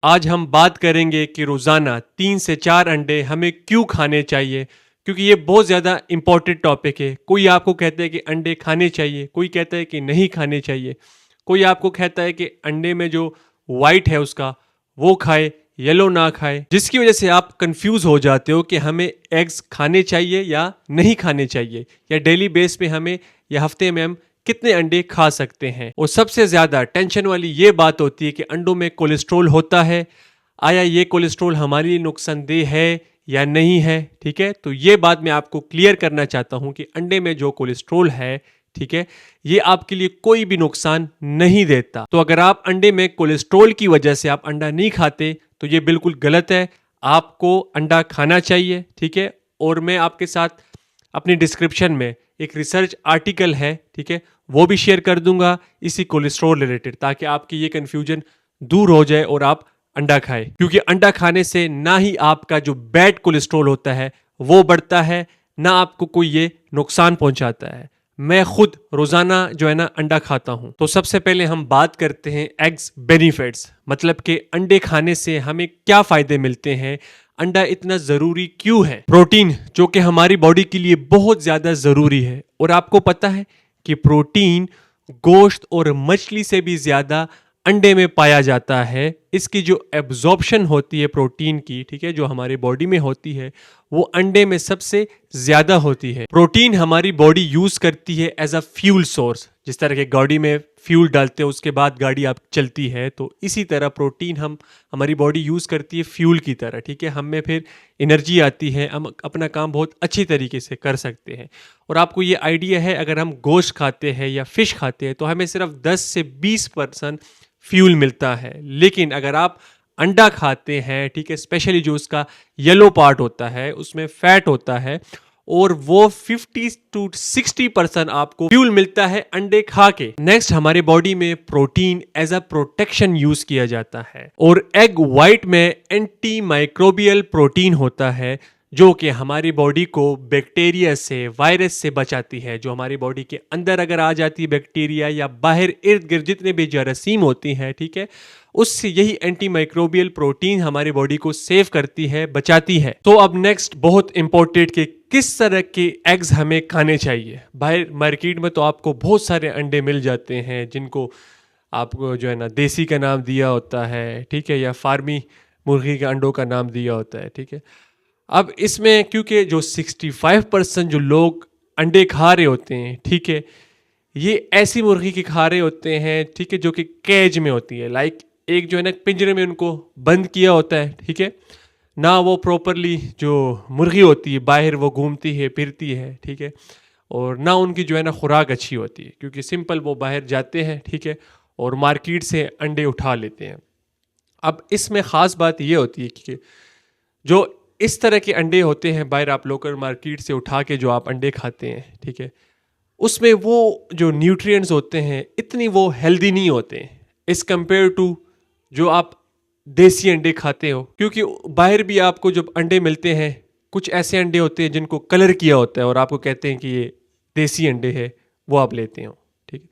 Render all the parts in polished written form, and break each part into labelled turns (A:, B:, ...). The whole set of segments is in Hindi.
A: आज हम बात करेंगे कि रोज़ाना 3 से 4 अंडे हमें क्यों खाने चाहिए, क्योंकि ये बहुत ज़्यादा इम्पोर्टेंट टॉपिक है। कोई आपको कहता है कि अंडे खाने चाहिए, कोई कहता है कि नहीं खाने चाहिए, कोई आपको कहता है कि अंडे में जो वाइट है उसका वो खाए, येलो ना खाए, जिसकी वजह से आप कंफ्यूज हो जाते हो कि हमें एग्स खाने चाहिए या नहीं खाने चाहिए, या डेली बेस पे हमें या हफ्ते में हम कितने अंडे खा सकते हैं। और सबसे ज्यादा टेंशन वाली ये बात होती है कि अंडों में कोलेस्ट्रॉल होता है, आया ये कोलेस्ट्रॉल हमारे लिए नुकसानदेह है या नहीं है। ठीक है, तो ये बात मैं आपको क्लियर करना चाहता हूं कि अंडे में जो कोलेस्ट्रॉल है, ठीक है, ये आपके लिए कोई भी नुकसान नहीं देता। तो अगर आप अंडे में कोलेस्ट्रॉल की वजह से आप अंडा नहीं खाते तो ये बिल्कुल गलत है। आपको अंडा खाना चाहिए, ठीक है। और मैं आपके साथ अपनी डिस्क्रिप्शन में एक रिसर्च आर्टिकल है, ठीक है, वो भी शेयर कर दूंगा इसी कोलेस्ट्रॉल रिलेटेड, ताकि आपकी ये कंफ्यूजन दूर हो जाए और आप अंडा खाएं। क्योंकि अंडा खाने से ना ही आपका जो बैड कोलेस्ट्रॉल होता है वो बढ़ता है, ना आपको कोई ये नुकसान पहुंचाता है। मैं खुद रोजाना जो है ना अंडा खाता हूं। तो सबसे पहले हम बात करते हैं एग्स बेनिफिट्स, मतलब कि अंडे खाने से हमें क्या फायदे मिलते हैं, अंडा इतना जरूरी क्यों है। प्रोटीन जो कि हमारी बॉडी के लिए बहुत ज्यादा जरूरी है, और आपको पता है कि प्रोटीन गोश्त और मछली से भी ज्यादा अंडे में पाया जाता है। इसकी जो एब्जॉर्प्शन होती है प्रोटीन की, ठीक है, जो हमारी बॉडी में होती है, वो अंडे में सबसे ज्यादा होती है। प्रोटीन हमारी बॉडी यूज करती है एज अ फ्यूल सोर्स। जिस तरह के गाड़ी में फ्यूल डालते हैं उसके बाद गाड़ी आप चलती है, तो इसी तरह प्रोटीन हमारी बॉडी यूज करती है फ्यूल की तरह। ठीक है, हमें फिर एनर्जी आती है, हम अपना काम बहुत अच्छी तरीके से कर सकते हैं। और आपको ये आइडिया है, अगर हम गोश्त खाते हैं या फिश खाते हैं तो हमें सिर्फ 10 से 20% फ्यूल मिलता है। लेकिन अगर आप अंडा खाते हैं, ठीक है, स्पेशली जो उसका येलो पार्ट होता है उसमें फैट होता है, और वो 50 to 60% आपको फ्यूल मिलता है अंडे खा के। नेक्स्ट, हमारे बॉडी में protein as a protection use किया जाता है, और एग व्हाइट में एंटी माइक्रोबियल प्रोटीन होता है जो कि हमारी बॉडी को बैक्टीरिया से, वायरस से बचाती है। जो हमारी बॉडी के अंदर अगर आ जाती है बैक्टीरिया, या बाहर इर्द गिर्द जितने भी जरासीम होती हैं, ठीक है, उससे यही एंटी माइक्रोबियल प्रोटीन हमारी बॉडी को सेव करती है, बचाती है। तो अब नेक्स्ट बहुत इंपॉर्टेंट कि किस तरह के एग्स हमें खाने चाहिए। बाहर मार्केट में तो आपको बहुत सारे अंडे मिल जाते हैं जिनको आपको जो है ना देसी का नाम दिया होता है, ठीक है, या फार्मी मुर्गी के अंडों का नाम दिया होता है, ठीक है। अब इसमें क्योंकि जो 65% जो लोग अंडे खा रहे होते हैं, ठीक है, ये ऐसी मुर्गी के खा रहे होते हैं, ठीक है, जो कि केज में होती है। लाइक एक जो है ना पिंजरे में उनको बंद किया होता है, ठीक है, ना वो प्रॉपरली जो मुर्गी होती है बाहर वो घूमती है, फिरती है, ठीक है, और ना उनकी जो है ना खुराक अच्छी होती है, क्योंकि सिंपल वो बाहर जाते हैं, ठीक है, और मार्केट से अंडे उठा लेते हैं। अब इसमें ख़ास बात ये होती है कि जो इस तरह के अंडे होते हैं बाहर आप लोकल मार्केट से उठा के जो आप अंडे खाते हैं, ठीक है, उसमें वो जो न्यूट्रिएंट्स होते हैं इतनी वो हेल्दी नहीं होते हैं इस कंपेयर टू जो आप देसी अंडे खाते हो। क्योंकि बाहर भी आपको जब अंडे मिलते हैं, कुछ ऐसे अंडे होते हैं जिनको कलर किया होता है और आपको कहते हैं कि ये देसी अंडे है, वो आप लेते हो, ठीक है।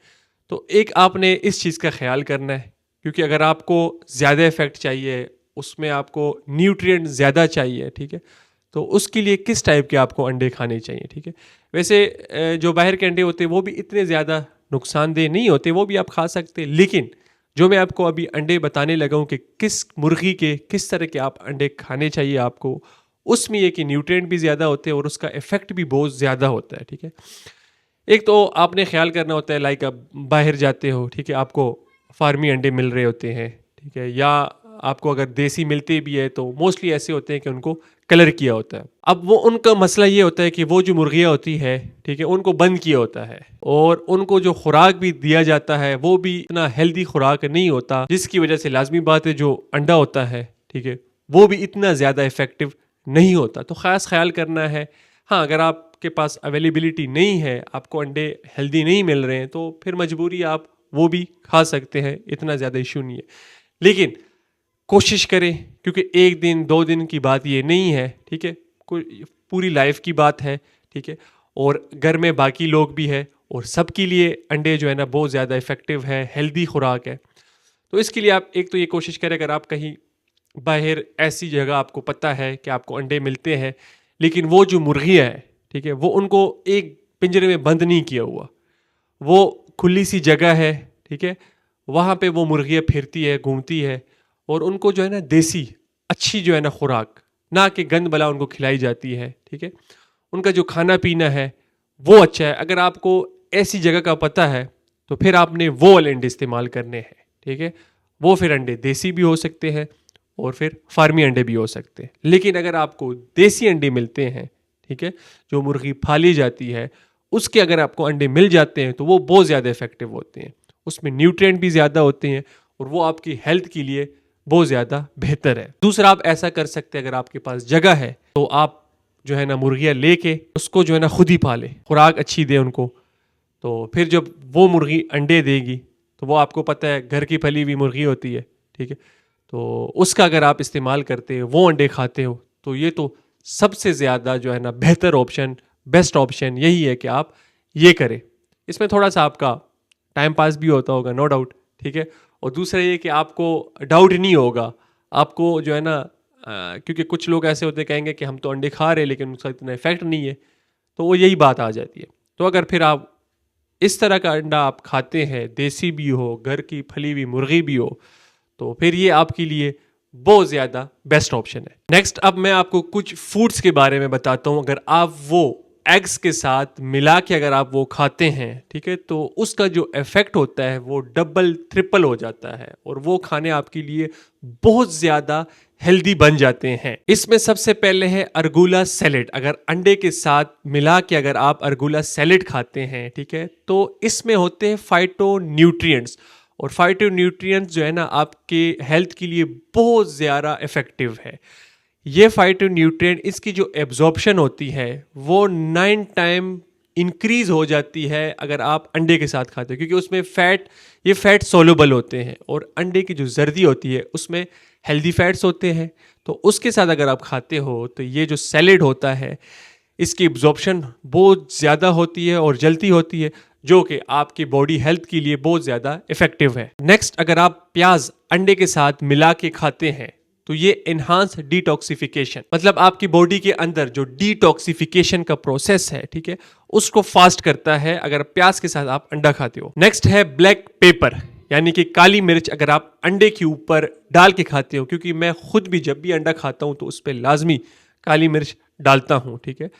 A: तो एक आपने इस चीज़ का ख्याल करना है, क्योंकि अगर आपको ज़्यादा इफेक्ट चाहिए, उसमें आपको न्यूट्रिएंट ज़्यादा चाहिए, ठीक है, तो उसके लिए किस टाइप के आपको अंडे खाने चाहिए, ठीक है। वैसे जो बाहर के अंडे होते हैं वो भी इतने ज़्यादा नुकसानदेह नहीं होते, वो भी आप खा सकते हैं। लेकिन जो मैं आपको अभी अंडे बताने लगा हूँ कि किस मुर्गी के किस तरह के आप अंडे खाने चाहिए आपको, उसमें ये कि न्यूट्रिएंट भी ज़्यादा होते हैं और उसका इफेक्ट भी बहुत ज़्यादा होता है, ठीक है। एक तो आपने ख्याल करना होता है, लाइक आप बाहर जाते हो, ठीक है, आपको फार्मी अंडे मिल रहे होते हैं, ठीक है, या आपको अगर देसी मिलते भी है तो मोस्टली ऐसे होते हैं कि उनको कलर किया होता है। अब वो उनका मसला ये होता है कि वो जो मुर्गियाँ होती है, ठीक है, उनको बंद किया होता है, और उनको जो खुराक भी दिया जाता है वो भी इतना हेल्दी खुराक नहीं होता, जिसकी वजह से लाजमी बात है जो अंडा होता है, ठीक है, वो भी इतना ज़्यादा इफेक्टिव नहीं होता। तो ख़ास ख्याल करना है। हाँ, अगर आपके पास अवेलेबिलिटी नहीं है, आपको अंडे हेल्दी नहीं मिल रहे हैं, तो फिर मजबूरी आप वो भी खा सकते हैं, इतना ज़्यादा इशू नहीं है। लेकिन कोशिश करें, क्योंकि एक दिन 2 दिन की बात ये नहीं है, ठीक है, कोई पूरी लाइफ की बात है, ठीक है, और घर में बाकी लोग भी है, और सबके लिए अंडे जो है ना बहुत ज़्यादा इफेक्टिव है, हेल्दी खुराक है। तो इसके लिए आप एक तो ये कोशिश करें, अगर आप कहीं बाहर ऐसी जगह आपको पता है कि आपको अंडे मिलते हैं, लेकिन वो जो मुर्गियाँ हैं, ठीक है, वो उनको एक पिंजरे में बंद नहीं किया हुआ, वो खुली सी जगह है, ठीक है, वहाँ पे वो मुर्गियाँ फिरती है, घूमती है, और उनको जो है ना देसी अच्छी जो है ना खुराक, ना कि गंद बला उनको खिलाई जाती है, ठीक है। उनका जो खाना पीना है वो अच्छा है। अगर आपको ऐसी जगह का पता है तो फिर आपने वो वाले अंडे इस्तेमाल करने हैं, ठीक है। वो फिर अंडे देसी भी हो सकते हैं और फिर फार्मी अंडे भी हो सकते हैं। लेकिन अगर आपको देसी अंडे मिलते हैं, ठीक है, जो मुर्गी पाली जाती है, उसके अगर आपको अंडे मिल जाते हैं तो वो बहुत ज़्यादा इफेक्टिव होते हैं। उसमें न्यूट्रिएंट भी ज़्यादा होते हैं और वो आपकी हेल्थ के लिए बहुत ज़्यादा बेहतर है। दूसरा, आप ऐसा कर सकते हैं, अगर आपके पास जगह है तो आप जो है ना मुर्गियाँ लेके उसको जो है ना खुद ही पाले, खुराक अच्छी दे उनको। तो फिर जब वो मुर्गी अंडे देगी तो वो आपको पता है घर की पली हुई मुर्गी होती है, ठीक है, तो उसका अगर आप इस्तेमाल करते हो, वो अंडे खाते हो, तो ये तो सबसे ज़्यादा जो है ना बेहतर ऑप्शन, बेस्ट ऑप्शन यही है कि आप ये करें। इसमें थोड़ा सा आपका टाइम पास भी होता होगा, नो डाउट, ठीक है। और दूसरा ये कि आपको डाउट नहीं होगा, आपको जो है ना क्योंकि कुछ लोग ऐसे होते कहेंगे कि हम तो अंडे खा रहे हैं लेकिन उसका इतना इफेक्ट नहीं है, तो वो यही बात आ जाती है। तो अगर फिर आप इस तरह का अंडा आप खाते हैं, देसी भी हो, घर की फली हुई मुर्गी भी हो, तो फिर ये आपके लिए बहुत ज़्यादा बेस्ट ऑप्शन है। नेक्स्ट, अब मैं आपको कुछ फूड्स के बारे में बताता हूँ। अगर आप वो एग्स के साथ मिला के अगर आप वो खाते हैं, ठीक है, तो उसका जो इफेक्ट होता है वो डबल ट्रिपल हो जाता है और वो खाने आपके लिए बहुत ज़्यादा हेल्दी बन जाते हैं। इसमें सबसे पहले है अर्गुला सैलेड। अगर अंडे के साथ मिला के अगर आप अर्गुला सैलेड खाते हैं, ठीक है, तो इसमें होते हैं फाइटोन्यूट्रिएंट्स, और फाइटोन्यूट्रिएंट्स जो है ना आपके हेल्थ के लिए बहुत ज़्यादा इफेक्टिव है। ये फाइटोन्यूट्रिएंट, इसकी जो एब्जॉर्प्शन होती है वो 9 टाइम इंक्रीज हो जाती है अगर आप अंडे के साथ खाते हो, क्योंकि उसमें ये फैट सोलुबल होते हैं और अंडे की जो जर्दी होती है उसमें हेल्दी फैट्स होते हैं। तो उसके साथ अगर आप खाते हो तो ये जो सैलेड होता है इसकी एब्जॉर्प्शन बहुत ज़्यादा होती है और जल्दी होती है, जो कि आपकी बॉडी हेल्थ के लिए बहुत ज़्यादा इफेक्टिव है। नेक्स्ट, अगर आप प्याज अंडे के साथ मिला के खाते हैं तो ये एनहांस डिटॉक्सिफिकेशन, मतलब आपकी बॉडी के अंदर जो डिटॉक्सिफिकेशन का प्रोसेस है, ठीक है, उसको फास्ट करता है अगर प्याज के साथ आप अंडा खाते हो। नेक्स्ट है ब्लैक पेपर, यानी कि काली मिर्च, अगर आप अंडे के ऊपर डाल के खाते हो, क्योंकि मैं खुद भी जब भी अंडा खाता हूं तो उस पर लाजमी काली मिर्च डालता हूं, ठीक है।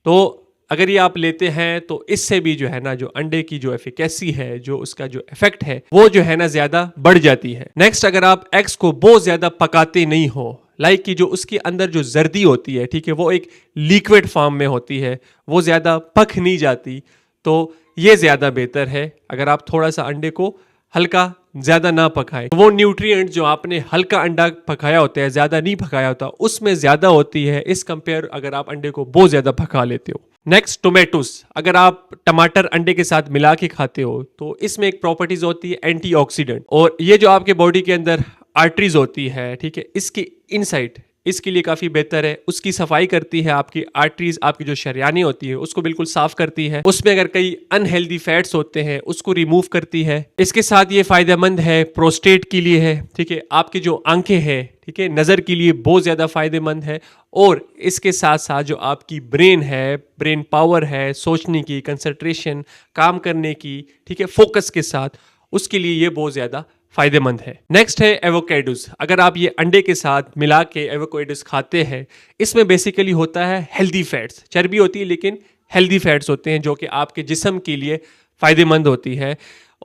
A: तो अगर ये आप लेते हैं तो इससे भी जो है ना जो अंडे की जो एफिकेसी है, जो उसका जो इफेक्ट है, वो जो है ना ज्यादा बढ़ जाती है। नेक्स्ट, अगर आप एग्स को बहुत ज्यादा पकाते नहीं हो, लाइक कि जो उसके अंदर जो जर्दी होती है, ठीक है, वो एक लिक्विड फॉर्म में होती है, वो ज्यादा पक नहीं जाती, तो ये ज्यादा बेहतर है अगर आप थोड़ा सा अंडे को हल्का ज्यादा ना पकाए। वो न्यूट्रिएंट जो आपने हल्का अंडा पकाया होता है, ज्यादा नहीं पकाया होता, उसमें ज्यादा होती है इस कंपेयर अगर आप अंडे को बहुत ज्यादा पका लेते हो। नेक्स्ट, टोमेटोस, अगर आप टमाटर अंडे के साथ मिला के खाते हो तो इसमें एक प्रॉपर्टीज होती है एंटीऑक्सीडेंट, और ये जो आपके बॉडी के अंदर आर्टरीज होती है, ठीक है, इसकी इनसाइड इसके लिए काफ़ी बेहतर है। उसकी सफाई करती है, आपकी आर्टरीज, आपकी जो शरियानी होती है उसको बिल्कुल साफ करती है। उसमें अगर कई अनहेल्दी फैट्स होते हैं उसको रिमूव करती है। इसके साथ ये फायदेमंद है, प्रोस्टेट के लिए है, ठीक है, आपकी जो आंखें हैं, ठीक है, नज़र के लिए बहुत ज़्यादा फायदेमंद है, और इसके साथ साथ जो आपकी ब्रेन है, ब्रेन पावर है, सोचने की, कंसंट्रेशन, काम करने की, ठीक है, फोकस के साथ, उसके लिए ये बहुत ज़्यादा फायदेमंद है। नेक्स्ट है एवोकेडोस। अगर आप ये अंडे के साथ मिला के एवोकेडोस खाते हैं, इसमें बेसिकली होता है हेल्दी फैट्स, चर्बी होती है लेकिन हेल्दी फैट्स होते हैं जो कि आपके जिस्म के लिए फायदेमंद होती है।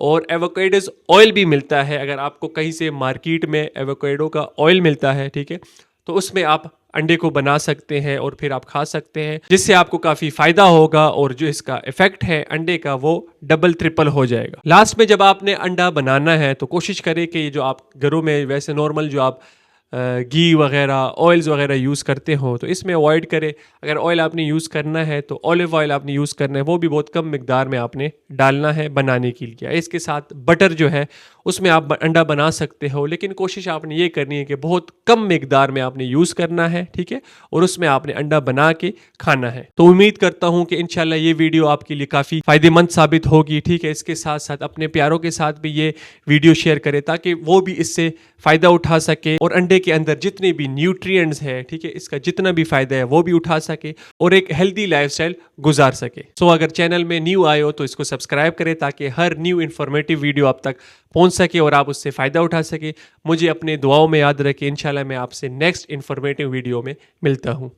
A: और एवोकेडोस ऑयल भी मिलता है, अगर आपको कहीं से मार्केट में एवोकेडो का ऑयल मिलता है, ठीक है, तो उसमें आप अंडे को बना सकते हैं और फिर आप खा सकते हैं, जिससे आपको काफ़ी फ़ायदा होगा और जो इसका इफेक्ट है अंडे का वो डबल ट्रिपल हो जाएगा। लास्ट में जब आपने अंडा बनाना है तो कोशिश करें कि ये जो आप घरों में वैसे नॉर्मल जो आप घी वगैरह, ऑयल्स वगैरह यूज़ करते हो तो इसमें अवॉइड करें। अगर ऑयल आपने यूज़ करना है तो ऑलिव ऑयल आपने यूज़ करना है, वो भी बहुत कम मिकदार में आपने डालना है बनाने के लिए। इसके साथ बटर जो है उसमें आप अंडा बना सकते हो, लेकिन कोशिश आपने ये करनी है कि बहुत कम मिकदार में आपने यूज़ करना है, ठीक है, और उसमें आपने अंडा बना के खाना है। तो उम्मीद करता हूँ कि इंशाल्लाह ये वीडियो आपके लिए काफ़ी फ़ायदेमंद साबित होगी, ठीक है। इसके साथ साथ अपने प्यारों के साथ भी ये वीडियो शेयर करें ताकि वो भी इससे फ़ायदा उठा सके और अंडे के अंदर जितने भी न्यूट्रिएंट्स है, ठीक है, इसका जितना भी फ़ायदा है वो भी उठा सके और एक हेल्दी लाइफस्टाइल गुजार सके। सो अगर चैनल में न्यू आए हो तो इसको सब्सक्राइब करें ताकि हर न्यू इन्फॉर्मेटिव वीडियो आप तक पहुंच सके और आप उससे फ़ायदा उठा सके। मुझे अपने दुआओं में याद रखें। इंशाल्लाह मैं आपसे नेक्स्ट इन्फॉर्मेटिव वीडियो में मिलता हूं।